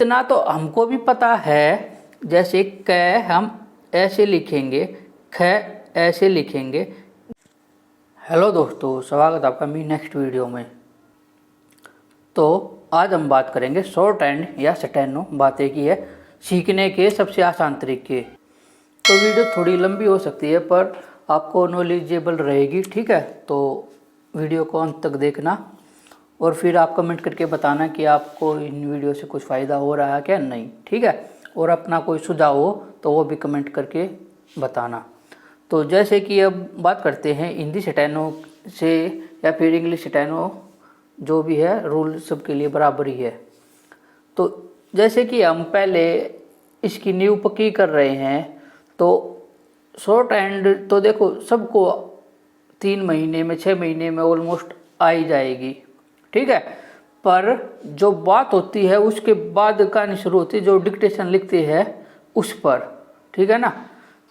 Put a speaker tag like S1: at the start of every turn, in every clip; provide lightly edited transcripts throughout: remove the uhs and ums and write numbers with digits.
S1: इतना तो हमको भी पता है, जैसे क हम ऐसे लिखेंगे, ख ऐसे लिखेंगे। हेलो दोस्तों, स्वागत है आपका मेरी नेक्स्ट वीडियो में। तो आज हम बात करेंगे शॉर्ट हैंड या स्टेनो बातें की है सीखने के सबसे आसान तरीके। तो वीडियो थोड़ी लंबी हो सकती है पर आपको नॉलेजेबल रहेगी, ठीक है। तो वीडियो को अंत तक देखना और फिर आप कमेंट करके बताना कि आपको इन वीडियो से कुछ फ़ायदा हो रहा है क्या नहीं, ठीक है। और अपना कोई सुझाव हो तो वो भी कमेंट करके बताना। तो जैसे कि अब बात करते हैं हिंदी स्टेनो से या फिर इंग्लिश स्टेनो, जो भी है रूल सबके लिए बराबर ही है। तो जैसे कि हम पहले इसकी नींव पक्की कर रहे हैं, तो शॉर्ट हैंड तो देखो सबको 3 महीने में 6 महीने में ऑलमोस्ट आ ही जाएगी, ठीक है। पर जो बात होती है उसके बाद कहानी शुरू होती है, जो डिक्टेशन लिखते हैं उस पर, ठीक है ना।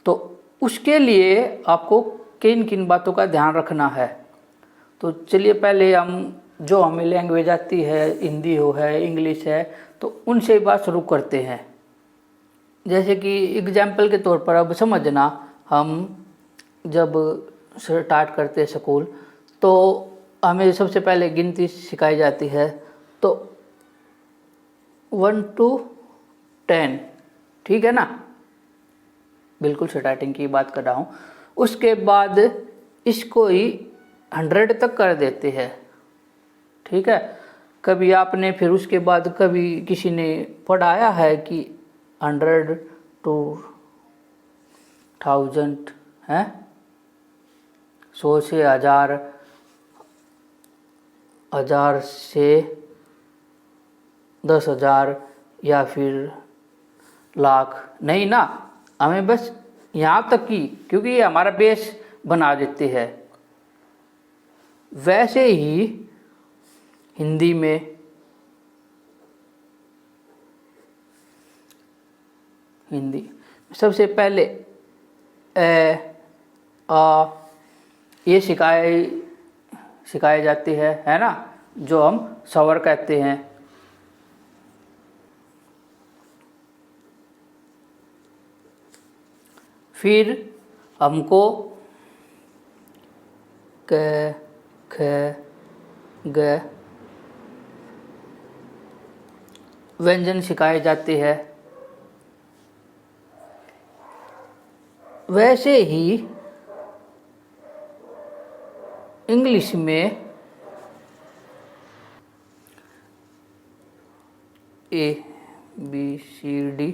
S1: तो उसके लिए आपको किन किन बातों का ध्यान रखना है। तो चलिए पहले हम जो हमें लैंग्वेज आती है, हिंदी हो है इंग्लिश है, तो उनसे बात शुरू करते हैं। जैसे कि एग्जाम्पल के तौर पर अब समझना, हम जब स्टार्ट करते हैं स्कूल तो हमें सबसे पहले गिनती सिखाई जाती है। तो 1 to 10, ठीक है ना, बिल्कुल स्टार्टिंग की बात कर रहा हूँ। उसके बाद इसको ही 100 तक कर देते हैं, ठीक है। कभी आपने फिर उसके बाद कभी किसी ने पढ़ाया है कि 100 to 1000 है, 100 से 1000, 1000 से 10,000 या फिर लाख, नहीं ना। हमें बस यहाँ तक की, क्योंकि ये हमारा बेस बना देते हैं। वैसे ही हिंदी में सबसे पहले ए आ ये सिखाए जाते हैं, है ना, जो हम स्वर कहते हैं। फिर हमको क ख ग व्यंजन सिखाए जाते हैं। वैसे ही इंग्लिश में ABCD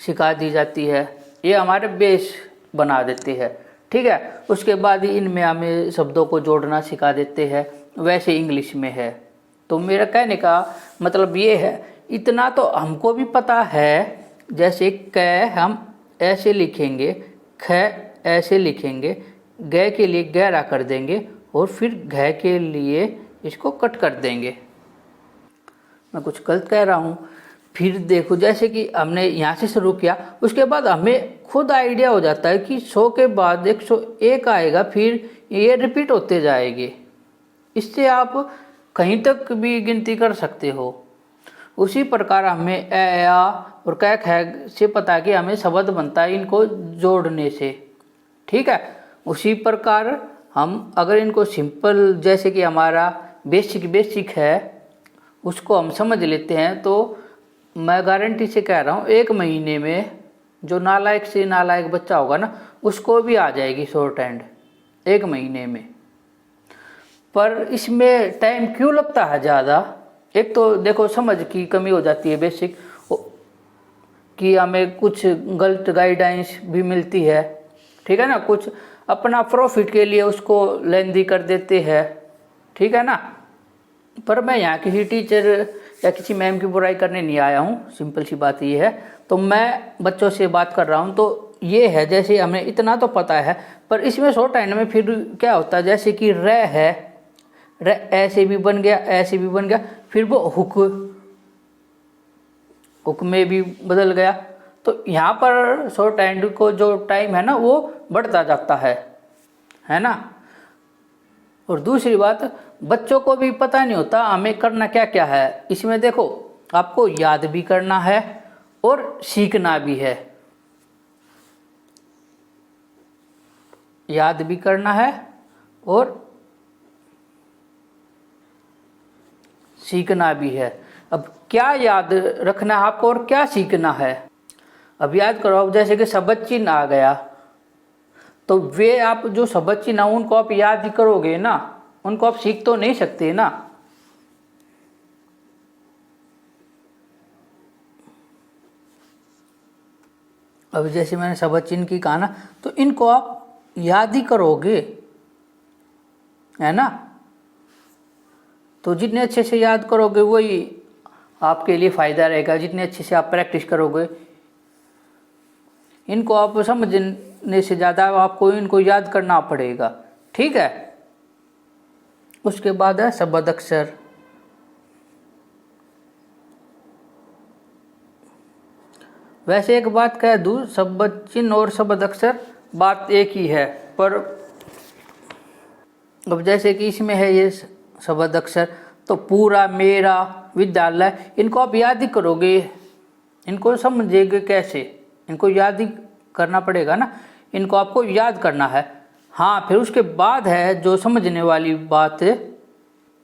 S1: सिखा दी जाती है, ये हमारे बेस बना देते हैं, ठीक है। उसके बाद इनमें हमें शब्दों को जोड़ना सिखा देते हैं, वैसे इंग्लिश में है। तो मेरा कहने का मतलब ये है, इतना तो हमको भी पता है, जैसे क हम ऐसे लिखेंगे, ख ऐसे लिखेंगे, ग के लिए गहरा कर देंगे और फिर घ के लिए इसको कट कर देंगे। मैं कुछ गलत कह रहा हूँ? फिर देखो, जैसे कि हमने यहाँ से शुरू किया, उसके बाद हमें खुद आइडिया हो जाता है कि 100 के बाद 101 आएगा, फिर ये रिपीट होते जाएंगे। इससे आप कहीं तक भी गिनती कर सकते हो। उसी प्रकार हमें ए आ और क ख से पता कि हमें शब्द बनता है इनको जोड़ने से, ठीक है। उसी प्रकार हम अगर इनको सिंपल, जैसे कि हमारा बेसिक है, उसको हम समझ लेते हैं, तो मैं गारंटी से कह रहा हूँ 1 महीने में जो नालायक से नालायक बच्चा होगा ना, उसको भी आ जाएगी शॉर्ट हैंड 1 महीने में। पर इसमें टाइम क्यों लगता है ज़्यादा? एक तो देखो समझ की कमी हो जाती है बेसिक, कि हमें कुछ गलत गाइडेंस भी मिलती है, ठीक है ना। कुछ अपना प्रॉफिट के लिए उसको लेंदी कर देते हैं, ठीक है ना। पर मैं यहाँ किसी टीचर या किसी मैम की बुराई करने नहीं आया हूँ, सिंपल सी बात ये है। तो मैं बच्चों से बात कर रहा हूँ, तो ये है, जैसे हमें इतना तो पता है, पर इसमें शॉर्ट हैंड में फिर क्या होता है, जैसे कि र है, र ऐसे भी बन गया, ऐसे भी बन गया, फिर वो हुक में भी बदल गया। तो यहाँ पर शॉर्ट हैंड को जो टाइम है ना, वो बढ़ता जाता है ना। और दूसरी बात, बच्चों को भी पता नहीं होता हमें करना क्या क्या है। इसमें देखो आपको याद भी करना है और सीखना भी है। याद भी करना है और सीखना भी है। अब क्या याद रखना है आपको और क्या सीखना है? अब याद करो, अब जैसे कि शब्द चिन्ह आ गया, तो वे आप जो शब्द चिन्ह उनको आप याद ही करोगे ना, उनको आप सीख तो नहीं सकते ना। अब जैसे मैंने शब्द चिन्ह की कहा ना, तो इनको आप याद ही करोगे, है ना। तो जितने अच्छे से याद करोगे वही आपके लिए फ़ायदा रहेगा। जितने अच्छे से आप प्रैक्टिस करोगे, इनको आप समझने से ज़्यादा आपको इनको याद करना पड़ेगा, ठीक है। उसके बाद है शब्द अक्षर। वैसे एक बात कह दूँ, शब्द चिन्ह और शब्द अक्षर बात एक ही है, पर अब जैसे कि इसमें है ये शब्द अक्षर, तो पूरा, मेरा, विद्यालय, इनको आप याद ही करोगे, इनको समझेंगे कैसे? इनको याद ही करना पड़ेगा ना, इनको आपको याद करना है। हाँ, फिर उसके बाद है जो समझने वाली बात है,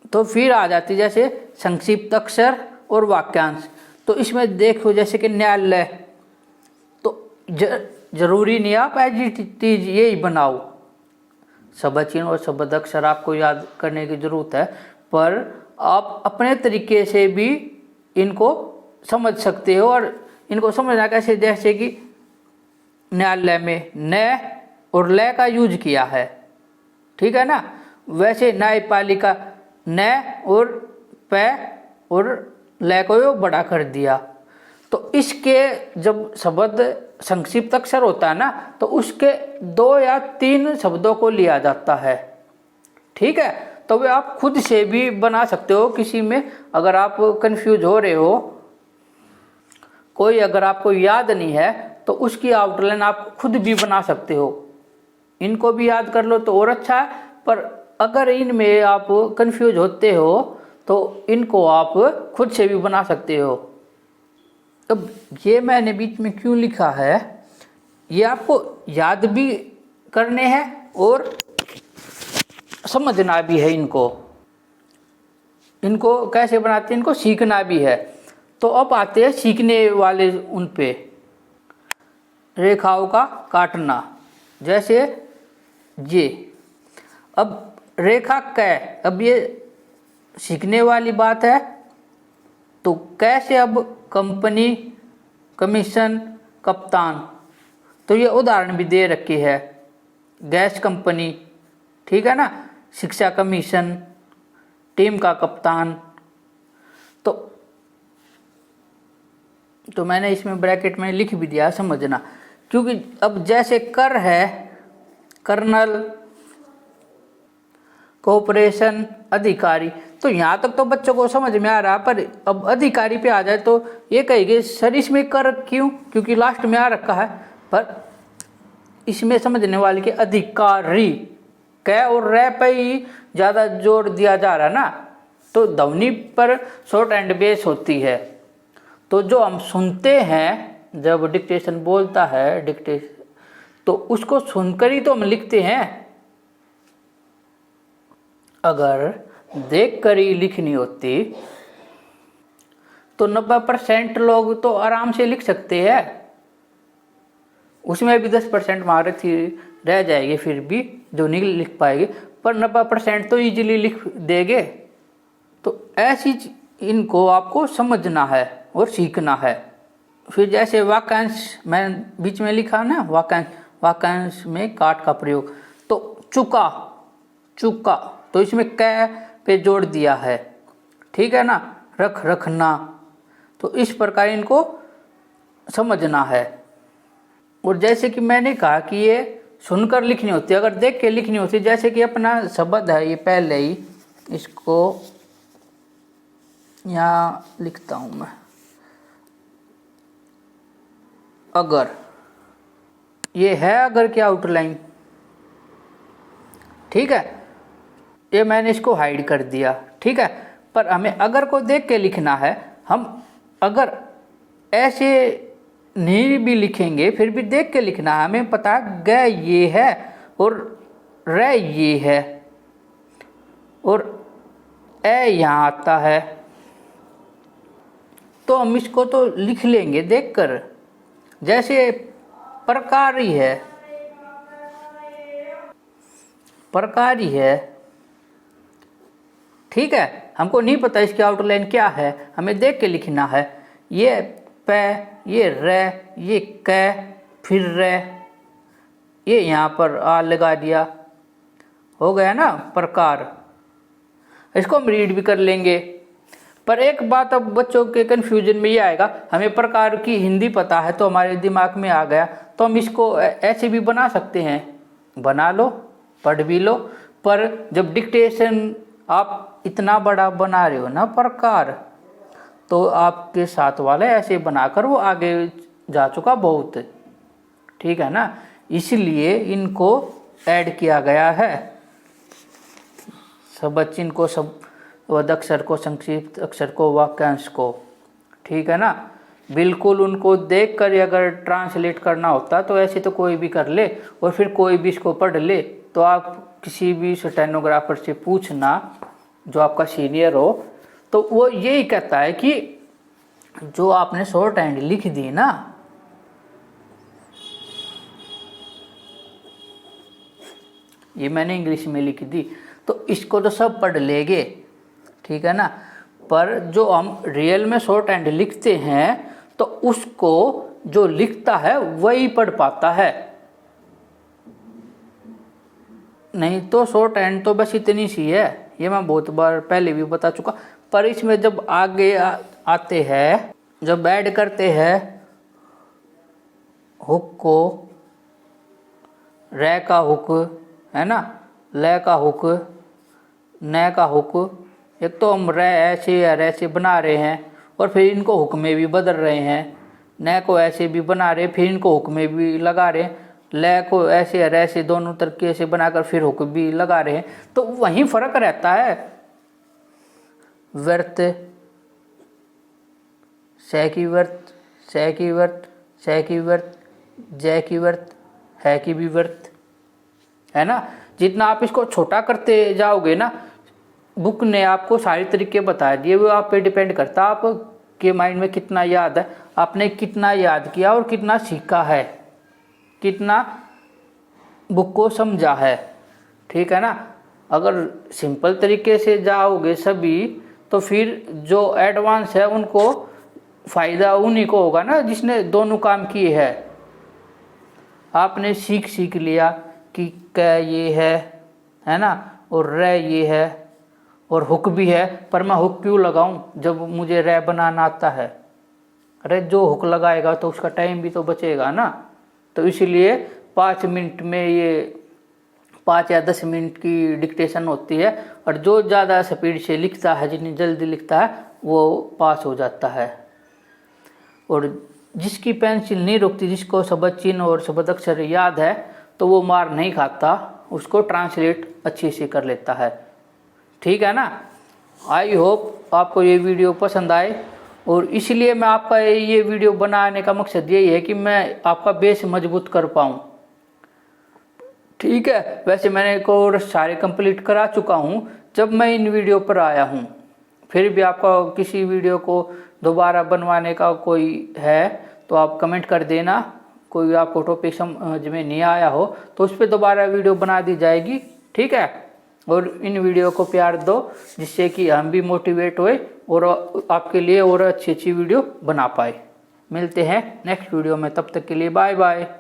S1: तो फिर आ जाती जैसे संक्षिप्त अक्षर और वाक्यांश। तो इसमें देखो जैसे कि न्यायालय, तो जरूरी नहीं आप एज इट इज यही बनाओ। शब्द चिन्ह और शब्द अक्षर आपको याद करने की जरूरत है, पर आप अपने तरीके से भी इनको समझ सकते हो। और इनको समझना कैसे? जैसे कि न्यायालय में न और ल का यूज किया है, ठीक है ना। वैसे न्यायपालिका न और प और ल को बड़ा कर दिया। तो इसके जब शब्द संक्षिप्त अक्षर होता है ना, तो उसके 2 या 3 शब्दों को लिया जाता है, ठीक है। तो वे आप खुद से भी बना सकते हो किसी में। अगर आप कंफ्यूज हो रहे हो, कोई अगर आपको याद नहीं है, तो उसकी आउटलाइन आप खुद भी बना सकते हो। इनको भी याद कर लो तो और अच्छा है, पर अगर इनमें आप कंफ्यूज होते हो तो इनको आप खुद से भी बना सकते हो। अब ये मैंने बीच में क्यों लिखा है, ये आपको याद भी करने हैं और समझना भी है। इनको कैसे बनाते हैं, इनको सीखना भी है। तो अब आते हैं सीखने वाले उन पे, रेखाओं का काटना। जैसे ये, अब रेखा कै, अब ये सीखने वाली बात है, तो कैसे? अब कंपनी, कमीशन, कप्तान, तो ये उदाहरण भी दे रखी है। गैस कंपनी, ठीक है ना, शिक्षा कमीशन, टीम का कप्तान। तो मैंने इसमें ब्रैकेट में लिख भी दिया, समझना। क्योंकि अब जैसे कर है, कर्नल, कोऑपरेशन, अधिकारी, तो यहाँ तक तो बच्चों को समझ में आ रहा, पर अब अधिकारी पे आ जाए तो ये कहेंगे सर इसमें कर क्यों, क्योंकि लास्ट में आ रखा है। पर इसमें समझने वाले के अधिकारी, कै और रे पे ही ज़्यादा जोर दिया जा रहा है ना, तो ध्वनि पर शॉर्ट एंड बेस होती है। तो जो हम सुनते हैं जब डिक्टेशन बोलता है, डिक्टेशन, तो उसको सुनकर ही तो हम लिखते हैं। अगर देखकर ही लिखनी होती तो 90% लोग तो आराम से लिख सकते हैं, उसमें भी 10% महारथी रह जाएगी फिर भी जो नहीं लिख पाएंगे, पर 90% तो इजीली लिख देंगे। तो ऐसी इनको आपको समझना है और सीखना है। फिर जैसे वाक्यांश मैंने बीच में लिखा ना, वाक्यांश में काट का प्रयोग, तो चुका, चुका, तो इसमें कै पे जोड़ दिया है, ठीक है ना, रखना। तो इस प्रकार इनको समझना है। और जैसे कि मैंने कहा कि ये सुनकर लिखनी होती है, अगर देख के लिखनी होती है, जैसे कि अपना शब्द है ये, पहले ही इसको यहाँ लिखता हूँ मैं। अगर, ये है अगर की आउटलाइन, ठीक है, ये मैंने इसको हाइड कर दिया, ठीक है। पर हमें अगर को देख के लिखना है, हम अगर ऐसे नहीं भी लिखेंगे फिर भी देख के लिखना है। हमें पता है ग ये है और र ये है और ए यहाँ आता है, तो हम इसको तो लिख लेंगे देखकर। जैसे प्रकारी है, प्रकारी है, ठीक है, हमको नहीं पता इसकी आउटलाइन क्या है, हमें देख के लिखना है। ये प, ये र, ये क, फिर र, ये यहाँ पर आ लगा दिया, हो गया ना प्रकार। इसको हम रीड भी कर लेंगे। पर एक बात अब बच्चों के कन्फ्यूजन में ये आएगा, हमें प्रकार की हिंदी पता है तो हमारे दिमाग में आ गया, तो हम इसको ऐसे भी बना सकते हैं। बना लो, पढ़ भी लो, पर जब डिक्टेशन आप इतना बड़ा बना रहे हो ना प्रकार, तो आपके साथ वाले ऐसे बनाकर वो आगे जा चुका बहुत, ठीक है ना, इसलिए इनको ऐड किया गया है। शब्द चिन्ह को, शब्द अक्षर को, संक्षिप्त अक्षर को, वाक्यांश को, ठीक है ना। बिल्कुल उनको देख कर अगर ट्रांसलेट करना होता तो ऐसे तो कोई भी कर ले और फिर कोई भी इसको पढ़ ले। तो आप किसी भी स्टेनोग्राफर से पूछना जो आपका सीनियर हो, तो वो यही कहता है कि जो आपने शॉर्ट हैंड लिख दी ना, ये मैंने इंग्लिश में लिख दी, तो इसको तो सब पढ़ लेंगे, ठीक है ना। पर जो हम रियल में शॉर्ट हैंड लिखते हैं तो उसको जो लिखता है वही पढ़ पाता है, नहीं तो शॉर्ट हैंड तो बस इतनी सी है। ये मैं बहुत बार पहले भी बता चुका। पर इसमें जब आगे आते हैं, जब ऐड करते हैं हुक को, रे का हुक है ना, ले का हुक, न का हुक, एक तो हम रे ऐसे या ऐसे बना रहे हैं और फिर इनको हुक में भी बदल रहे हैं। न को ऐसे भी बना रहे, फिर इनको हुक में भी लगा रहे हैं। ले को ऐसे या ऐसे दोनों तरीके से बनाकर फिर हुक भी लगा रहे हैं। तो वहीं फर्क रहता है। वर्त, से की वर्त, से की वर्त, से की वर्त, जय की वर्त, है की भी वर्त, है ना। जितना आप इसको छोटा करते जाओगे ना, बुक ने आपको सारे तरीके बता दिए, वो आप पे डिपेंड करता है आपके माइंड में कितना याद है, आपने कितना याद किया और कितना सीखा है, कितना बुक को समझा है, ठीक है ना। अगर सिंपल तरीके से जाओगे सभी, तो फिर जो एडवांस है उनको फ़ायदा उन्हीं को होगा ना जिसने दोनों काम किए हैं। आपने सीख लिया कि क ये है ना, और र ये है और हुक भी है, पर मैं हुक क्यों लगाऊं जब मुझे रे बनाना आता है। अरे जो हुक लगाएगा तो उसका टाइम भी तो बचेगा ना। तो इसीलिए 5 मिनट में ये 5 या 10 मिनट की डिक्टेशन होती है, और जो ज़्यादा स्पीड से लिखता है, जितनी जल्दी लिखता है, वो पास हो जाता है। और जिसकी पेंसिल नहीं रुकती, जिसको शब्द चिन्ह और शब्द अक्षर याद है, तो वो मार नहीं खाता, उसको ट्रांसलेट अच्छी से कर लेता है, ठीक है ना। आई होप आपको ये वीडियो पसंद आए, और इसलिए मैं आपका ये वीडियो बनाने का मकसद यही है कि मैं आपका बेस मजबूत कर पाऊँ, ठीक है। वैसे मैंने कोर्स सारे कंप्लीट करा चुका हूँ जब मैं इन वीडियो पर आया हूँ। फिर भी आपका किसी वीडियो को दोबारा बनवाने का कोई है तो आप कमेंट कर देना। कोई आपको टॉपिक समझ में नहीं आया हो तो उस पर दोबारा वीडियो बना दी जाएगी, ठीक है। और इन वीडियो को प्यार दो, जिससे कि हम भी मोटिवेट होए और आपके लिए और अच्छी वीडियो बना पाए। मिलते हैं नेक्स्ट वीडियो में, तब तक के लिए बाय बाय।